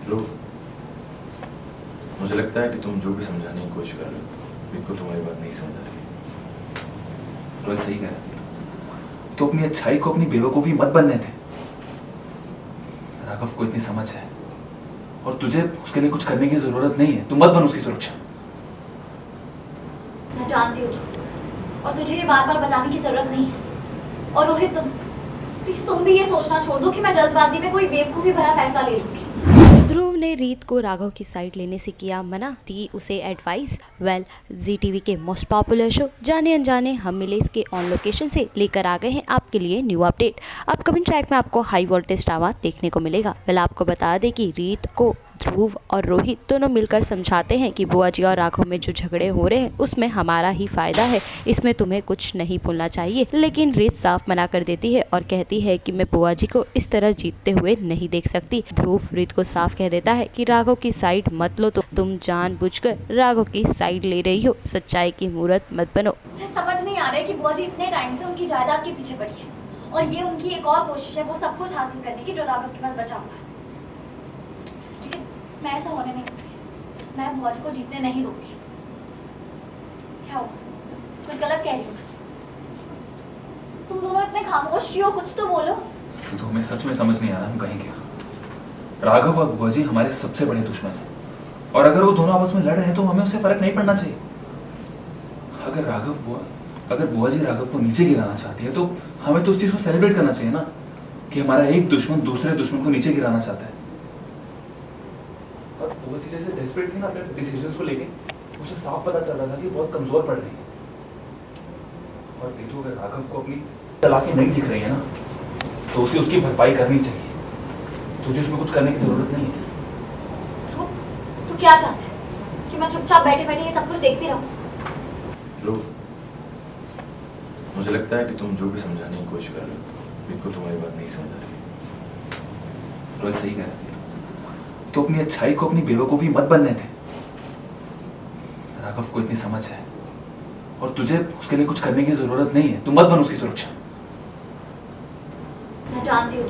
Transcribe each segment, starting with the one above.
ध्रुव, मुझे लगता है कि तुम जो भी समझाने की कोशिश कर रहे हो बिल्कुल तुम्हारी बात नहीं समझ आ रही। रोहित सही कह रहा था। तो अपनी अच्छाई को अपनी बेवकूफ़ी मत बनने दे। राघव को इतनी समझ है और तुझे उसके लिए कुछ करने की जरूरत नहीं है। तू मत बन उसकी सुरक्षा। मैं जानती हूँ और तुझे ये बार बार बताने की जरूरत नहीं है। और रोहित, तुम भी ये सोचना छोड़ दो कि मैं जल्दबाजी में कोई बेवकूफ़ी भरा फैसला ले लूंगी। ध्रुव ने रीत को राघव की साइड लेने से किया मना, दी उसे एडवाइस। वेल, ZTV के मोस्ट पॉपुलर शो जाने अनजाने हम मिले के ऑन लोकेशन से लेकर आ गए हैं आपके लिए न्यू अपडेट। अपकमिंग ट्रैक में आपको हाई वोल्टेज ड्रामा देखने को मिलेगा। वेल, आपको बता दें कि रीत को ध्रुव और रोहित दोनों मिलकर समझाते हैं कि बुआ जी और राघव में जो झगड़े हो रहे हैं उसमें हमारा ही फायदा है, इसमें तुम्हें कुछ नहीं भूलना चाहिए। लेकिन रीत साफ मना कर देती है और कहती है कि मैं बुआ जी को इस तरह जीतते हुए नहीं देख सकती। ध्रुव रीत को साफ कह देता है कि राघव की साइड मत लो, तो तुम जानबूझकर राघव की साइड ले रही हो, सच्चाई की मूर्त मत बनो। मुझे समझ नहीं आ रहा है कि बुआ जी इतने टाइम से उनकी जायदाद के पीछे पड़ी है और ये उनकी एक और कोशिश है वो सब कुछ हासिल करने की जो राघव के पास बचा हुआ है। लेकिन मैं ऐसा होने नहीं दूंगी। मैं बुआ जी को जीतने नहीं दूंगी। क्या हुआ? कुछ गलत कह रही हूँ? तुम दोनों इतने खामोश क्यों? कुछ तो बोलो। तो हमें सच में समझ नहीं आ रहा हम कहीं क्या। राघव और बुआ जी हमारे सबसे बड़े दुश्मन हैं और अगर वो दोनों आपस में लड़ रहे हैं तो हमें उससे फर्क नहीं पड़ना चाहिए। अगर बुआ जी राघव को नीचे गिराना चाहती है तो हमें तो उस चीज को सेलिब्रेट करना चाहिए ना, कि हमारा एक दुश्मन दूसरे दुश्मन को नीचे गिराना चाहता है। और बुआ जी जैसे डेस्परेट थी ना अपने डिसीजंस को लेके, उसे साफ पता चल रहा था कि बहुत कमजोर पड़ रही है। और देखो अगर राघव को अपनी चालाकी नहीं दिख रही है ना तो उसे उसकी भरपाई करनी चाहिए। तुझे उसमें कुछ करने की जरूरत नहीं है। तू क्या चाहता है कि मैं चुपचाप बैठे बैठे ये सब कुछ देखती रहूं? ध्रुव, मुझे लगता है कि तुम जो भी समझाने की कोशिश कर रहे हो बिल्कुल तुम्हारी बात नहीं समझ आ रही। रोहित सही कह रहा था। तो अपनी अच्छाई को अपनी बेवकूफ़ी मत बनने दे। राघव को इतनी समझ है और तुझे उसके लिए कुछ करने की जरूरत नहीं है। तू मत बन उसकी सुरक्षा। मैं जानती हूँ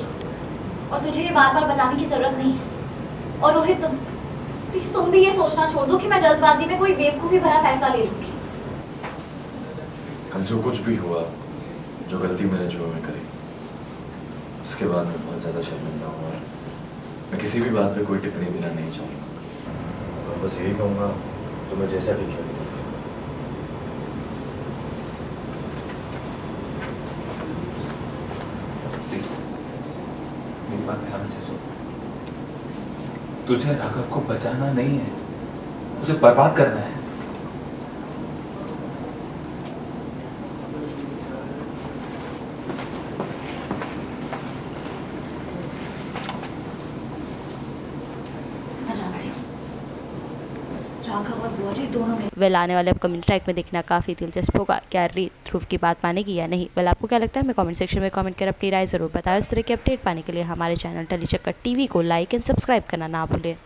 और तुझे ये बार बार बताने की जरूरत नहीं है। और रोहित, तुम भी ये सोचना छोड़ दो कि मैं जल्दबाजी में कोई बेवकूफ़ी भरा फैसला ले लूंगी। कल जो कुछ भी हुआ, जो गलती मैंने जो में करी, उसके बाद मैं बहुत ज़्यादा शर्मिंदा हूँ और मैं किसी भी बात पे कोई टिप्पणी देना नहीं चाहूँगा। और बस यही कहूँगा तो मैं जैसा भी करूँ। मेरी बात ध्यान से सुन। तुझे राघव को बचाना नहीं है, उसे बर्बाद करना है। राघव और बुआ जी दोनों में। वेल, आने वाले अपकमिंग ट्रैक में देखना काफ़ी दिलचस्प होगा, क्या रीत ध्रुव की बात मानेगी या नहीं। वेल, आपको क्या लगता है हमें कमेंट सेक्शन में कमेंट कर अपनी राय ज़रूर बताएं। इस तरह के अपडेट पाने के लिए हमारे चैनल टलीचक्कर TV को लाइक एंड सब्सक्राइब करना ना भूलें।